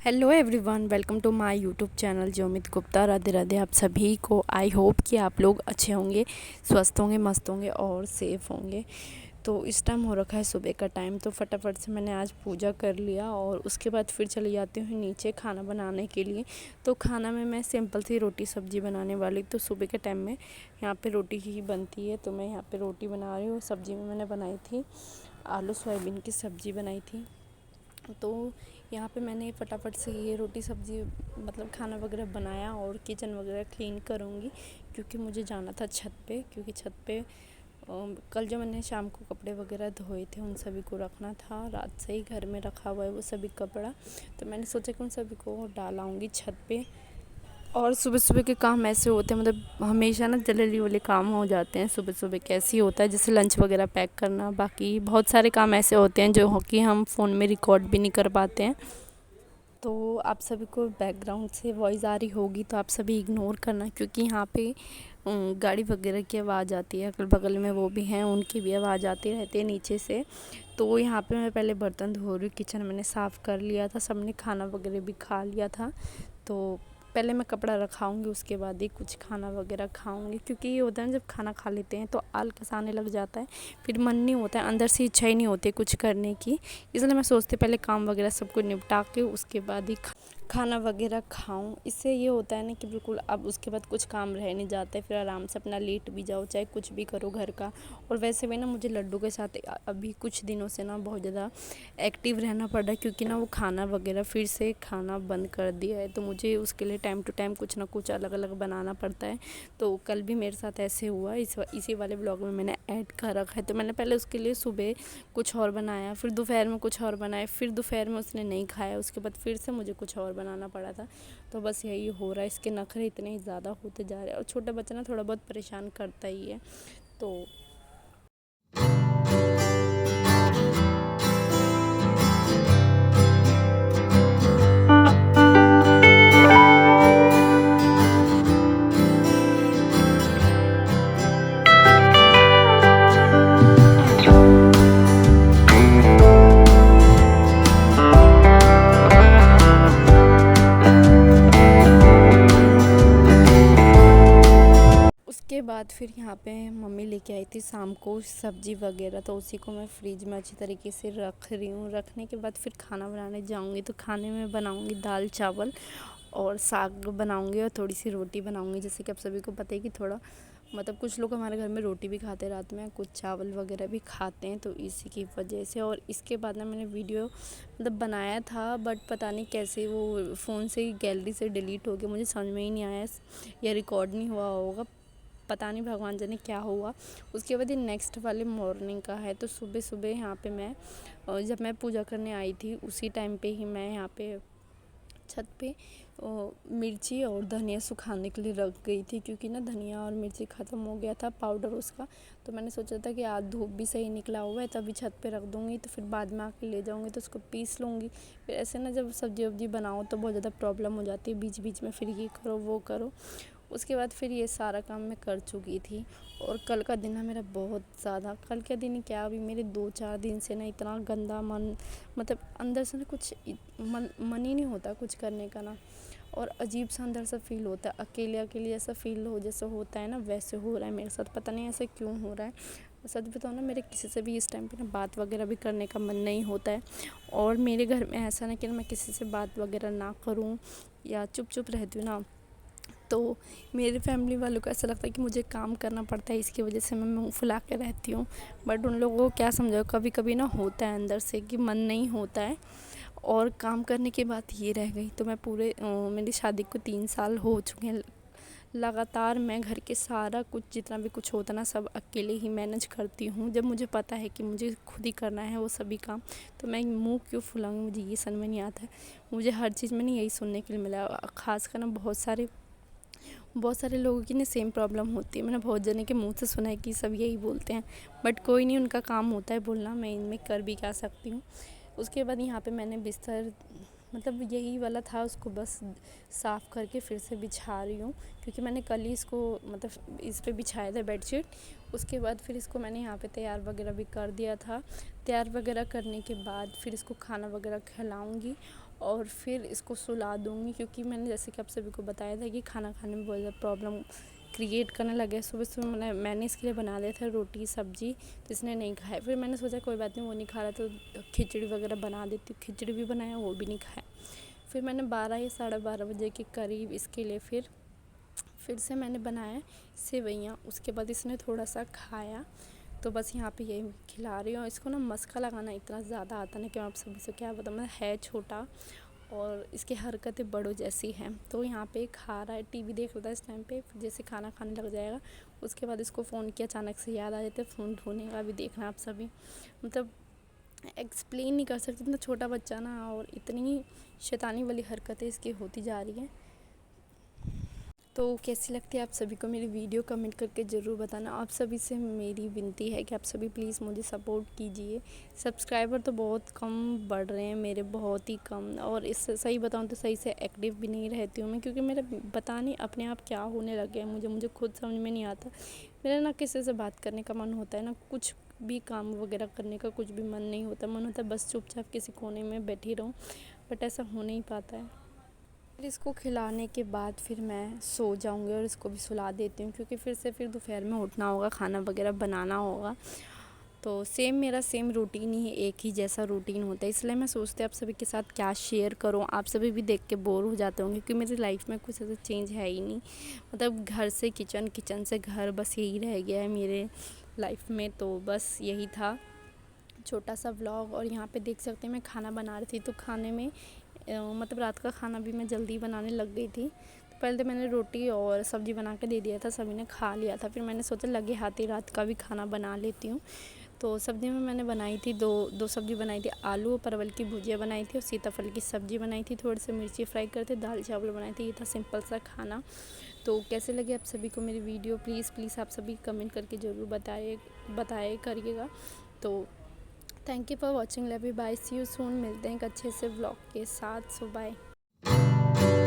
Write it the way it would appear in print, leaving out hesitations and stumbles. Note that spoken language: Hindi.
Hello everyone, welcome to my YouTube channel Jomit Gupta. Radhe Radhe आप सभी को। आई होप कि आप लोग अच्छे होंगे, स्वस्थ होंगे, मस्त होंगे और सेफ़ होंगे। तो इस टाइम हो रखा है सुबह का टाइम, तो फटाफट से मैंने आज पूजा कर लिया और उसके बाद फिर चली जाती हूँ नीचे खाना बनाने के लिए। तो खाना में मैं सिंपल सी रोटी सब्ज़ी बनाने वाली, तो सुबह के टाइम में यहाँ पे रोटी ही बनती है। तो मैं यहाँ पे रोटी बना रही हूँ। सब्ज़ी में मैंने बनाई थी आलू सोयाबीन की सब्ज़ी बनाई थी। तो यहाँ पे मैंने फटाफट से ये रोटी सब्ज़ी मतलब खाना वगैरह बनाया और किचन वगैरह क्लीन करूँगी, क्योंकि मुझे जाना था छत पे। क्योंकि छत पे कल जो मैंने शाम को कपड़े वगैरह धोए थे उन सभी को रखना था। रात से ही घर में रखा हुआ है वो सभी कपड़ा, तो मैंने सोचा कि उन सभी को डाल आऊँगी छत पे। और सुबह सुबह के काम ऐसे होते हैं, मतलब हमेशा ना जल्दी वाले काम हो जाते हैं सुबह सुबह। कैसे होता है जैसे लंच वगैरह पैक करना, बाकी बहुत सारे काम ऐसे होते हैं जो कि हम फ़ोन में रिकॉर्ड भी नहीं कर पाते हैं। तो आप सभी को बैकग्राउंड से वॉइस आ रही होगी तो आप सभी इग्नोर करना, क्योंकि यहाँ पे गाड़ी वगैरह की आवाज़ आती है। अगल बगल में वो भी हैं, उनकी भी आवाज़ आती रहती है नीचे से। तो यहाँ पे मैं पहले बर्तन धो रही हूँ। किचन मैंने साफ़ कर लिया था, सबने खाना वगैरह भी खा लिया था। तो पहले मैं कपड़ा रखाऊंगी, उसके बाद ही कुछ खाना वगैरह खाऊंगी। क्योंकि ये होता है ना, जब खाना खा लेते हैं तो आलस आने लग जाता है, फिर मन नहीं होता है, अंदर से इच्छा ही नहीं होती कुछ करने की। इसलिए मैं सोचती पहले काम वगैरह सब कुछ निपटा के उसके बाद ही खाना वगैरह खाऊं। इससे ये होता है ना कि बिल्कुल अब उसके बाद कुछ काम रह नहीं जाता है, फिर आराम से अपना लेट भी जाओ, चाहे कुछ भी करो घर का। और वैसे भी ना मुझे लड्डू के साथ अभी कुछ दिनों से ना बहुत ज़्यादा एक्टिव रहना पड़ रहा है, क्योंकि ना वो खाना वगैरह फिर से खाना बंद कर दिया है। तो मुझे उसके लिए टाइम टू टाइम कुछ ना कुछ अलग अलग बनाना पड़ता है। तो कल भी मेरे साथ ऐसे हुआ, इसी वाले ब्लॉग में मैंने ऐड कर रखा है। तो मैंने पहले उसके लिए सुबह कुछ और बनाया, फिर दोपहर में कुछ और बनाया, फिर दोपहर में उसने नहीं खाया, उसके बाद फिर से मुझे कुछ और बनाना पड़ा था। तो बस यही हो रहा है, इसके नखरे इतने ही ज़्यादा होते जा रहे हैं। और छोटा बच्चा ना थोड़ा बहुत परेशान करता ही है। तो उसके बाद फिर यहाँ पे मम्मी लेके आई थी शाम को सब्ज़ी वगैरह, तो उसी को मैं फ्रिज में अच्छी तरीके से रख रही हूँ। रखने के बाद फिर खाना बनाने जाऊँगी। तो खाने में बनाऊँगी दाल चावल और साग बनाऊँगी और थोड़ी सी रोटी बनाऊँगी। जैसे कि आप सभी को पता है कि थोड़ा मतलब कुछ लोग हमारे घर में रोटी भी खाते रात में, कुछ चावल वगैरह भी खाते हैं, तो इसी की वजह से। और इसके बाद ना मैंने वीडियो मतलब बनाया था, बट पता नहीं कैसे वो फ़ोन से गैलरी से डिलीट हो गया, मुझे समझ में ही नहीं आया, या रिकॉर्ड नहीं हुआ होगा, पता नहीं भगवान जाने क्या हुआ। उसके बाद ये नेक्स्ट वाले मॉर्निंग का है। तो सुबह सुबह यहाँ पे मैं जब मैं पूजा करने आई थी उसी टाइम पे ही मैं यहाँ पे छत पे मिर्ची और धनिया सुखाने के लिए रख गई थी, क्योंकि ना धनिया और मिर्ची ख़त्म हो गया था पाउडर उसका। तो मैंने सोचा था कि आज धूप भी सही निकला हुआ है, तभी छत पे रख दूँगी, तो फिर बाद में आके ले जाऊँगी तो उसको पीस लूँगी। फिर ऐसे ना जब सब्ज़ी वब्जी बनाओ तो बहुत ज़्यादा प्रॉब्लम हो जाती है, बीच बीच में फिर ये करो वो करो। उसके बाद फिर ये सारा काम मैं कर चुकी थी। और कल का दिन ना मेरा बहुत ज़्यादा, कल का दिन क्या अभी मेरे 2-4 दिन से ना इतना गंदा मन, मतलब अंदर से ना कुछ मन ही नहीं होता कुछ करने का ना। और अजीब सा अंदर सा फील होता है, अकेले अकेले जैसा फील हो जैसा होता है ना, वैसे हो रहा है मेरे साथ। पता नहीं ऐसे क्यों हो रहा है। सच बताओ ना, मेरे किसी से भी इस टाइम पे ना बात वगैरह भी करने का मन नहीं होता है। और मेरे घर में ऐसा ना कि मैं किसी से बात वगैरह ना करूँ या चुप चुप रहती हूँ ना, तो मेरे फैमिली वालों को ऐसा लगता है कि मुझे काम करना पड़ता है, इसकी वजह से मैं मुँह फुला के रहती हूँ। बट उन लोगों को क्या समझाओ, कभी कभी ना होता है अंदर से कि मन नहीं होता है। और काम करने की बात ये रह गई, तो मैं मेरी शादी को 3 साल हो चुके हैं। लगातार मैं घर के सारा कुछ जितना भी कुछ होता ना सब अकेले ही मैनेज करती हूँ। जब मुझे पता है कि मुझे खुद ही करना है वो सभी काम, तो मैं मुँह क्यों फुलाऊँगी, मुझे ये समझ में नहीं आता है। मुझे हर चीज़ में नहीं यही सुनने के लिए मिला, खासकर ना बहुत सारे लोगों की ना सेम प्रॉब्लम होती है। मैंने बहुत जने के मुंह से सुना है कि सब यही बोलते हैं, बट कोई नहीं, उनका काम होता है बोलना, मैं इनमें कर भी क्या सकती हूँ। उसके बाद यहाँ पे मैंने बिस्तर मतलब यही वाला था, उसको बस साफ़ करके फिर से बिछा रही हूँ, क्योंकि मैंने कल ही इसको मतलब इस पे बिछाया था बेडशीट। उसके बाद फिर इसको मैंने यहाँ पे तैयार वगैरह भी कर दिया था। तैयार वगैरह करने के बाद फिर इसको खाना वगैरह खिलाऊँगी। और फिर इसको सुला दूँगी, क्योंकि मैंने जैसे कि आप सभी को बताया था कि खाना खाने में बहुत ज़्यादा प्रॉब्लम क्रिएट करने लगे। सुबह-सुबह मैंने इसके लिए बना दिया था रोटी सब्ज़ी, तो इसने नहीं खाया। फिर मैंने सोचा कोई बात नहीं, वो नहीं खा रहा तो खिचड़ी वगैरह बना देती हूँ। खिचड़ी भी बनाया, वो भी नहीं खाया। फिर मैंने 12 या साढ़े 12 बजे के करीब इसके लिए फिर से मैंने बनाया सेवइयाँ। उसके बाद इसने थोड़ा सा खाया, तो बस यहाँ पे यही खिला रही हूँ। इसको ना मस्का लगाना इतना ज़्यादा आता ना कि मैं आप सभी से क्या बताऊँ। मैं है छोटा और इसकी हरकतें बड़ों जैसी हैं। तो यहाँ पे खा रहा है, टीवी देख रहा था इस टाइम पे। फिर जैसे खाना खाने लग जाएगा, उसके बाद इसको फ़ोन की अचानक से याद आ जाती है। फ़ोन ढूंढेगा, अभी देखना आप सभी, मतलब एक्सप्लेन नहीं कर सकते। इतना छोटा बच्चा ना, और इतनी शैतानी वाली हरकतें इसकी होती जा रही हैं। तो कैसी लगती है आप सभी को मेरी वीडियो, कमेंट करके ज़रूर बताना। आप सभी से मेरी विनती है कि आप सभी प्लीज़ मुझे सपोर्ट कीजिए। सब्सक्राइबर तो बहुत कम बढ़ रहे हैं मेरे, बहुत ही कम। और इस सही बताऊं तो सही से एक्टिव भी नहीं रहती हूँ मैं, क्योंकि मेरा पता नहीं अपने आप क्या होने लगे हैं। मुझे खुद समझ में नहीं आता। मेरा ना किसी से बात करने का मन होता है, ना कुछ भी काम वगैरह करने का कुछ भी मन नहीं होता। मन होता है बस चुपचाप किसी कोने में बैठी रहूँ, बट ऐसा हो नहीं पाता है। फिर इसको खिलाने के बाद फिर मैं सो जाऊंगी और इसको भी सुला देती हूँ, क्योंकि फिर दोपहर में उठना होगा, खाना वगैरह बनाना होगा। तो मेरा सेम रूटीन ही, एक ही जैसा रूटीन होता है। इसलिए मैं सोचती हूँ आप सभी के साथ क्या शेयर करूँ। आप सभी भी देख के बोर हो जाते होंगे, क्योंकि मेरी लाइफ में कुछ ऐसा चेंज है ही नहीं। मतलब घर से किचन, किचन से घर, बस यही रह गया है मेरे लाइफ में। तो बस यही था छोटा सा व्लॉग। और यहाँ पे देख सकते हैं मैं खाना बना रही थी, तो खाने में मतलब रात का खाना भी मैं जल्दी बनाने लग गई थी। तो पहले तो मैंने रोटी और सब्ज़ी बना के दे दिया था, सभी ने खा लिया था। फिर मैंने सोचा लगे हाथ ही रात का भी खाना बना लेती हूँ। तो सब्ज़ी में मैंने बनाई थी दो सब्ज़ी बनाई थी। आलू और परवल की भुजिया बनाई थी, और सीताफल की सब्ज़ी बनाई थी। थोड़ी सी मिर्ची फ्राई करते, दाल चावल बनाए थे। ये था सिंपल सा खाना। तो कैसे लगे आप सभी को मेरी वीडियो, प्लीज़ आप सभी कमेंट करके ज़रूर बताए करिएगा। तो thank you for watching, love you, bye, see you soon. मिलते हैं एक अच्छे से व्लॉग के साथ। So bye.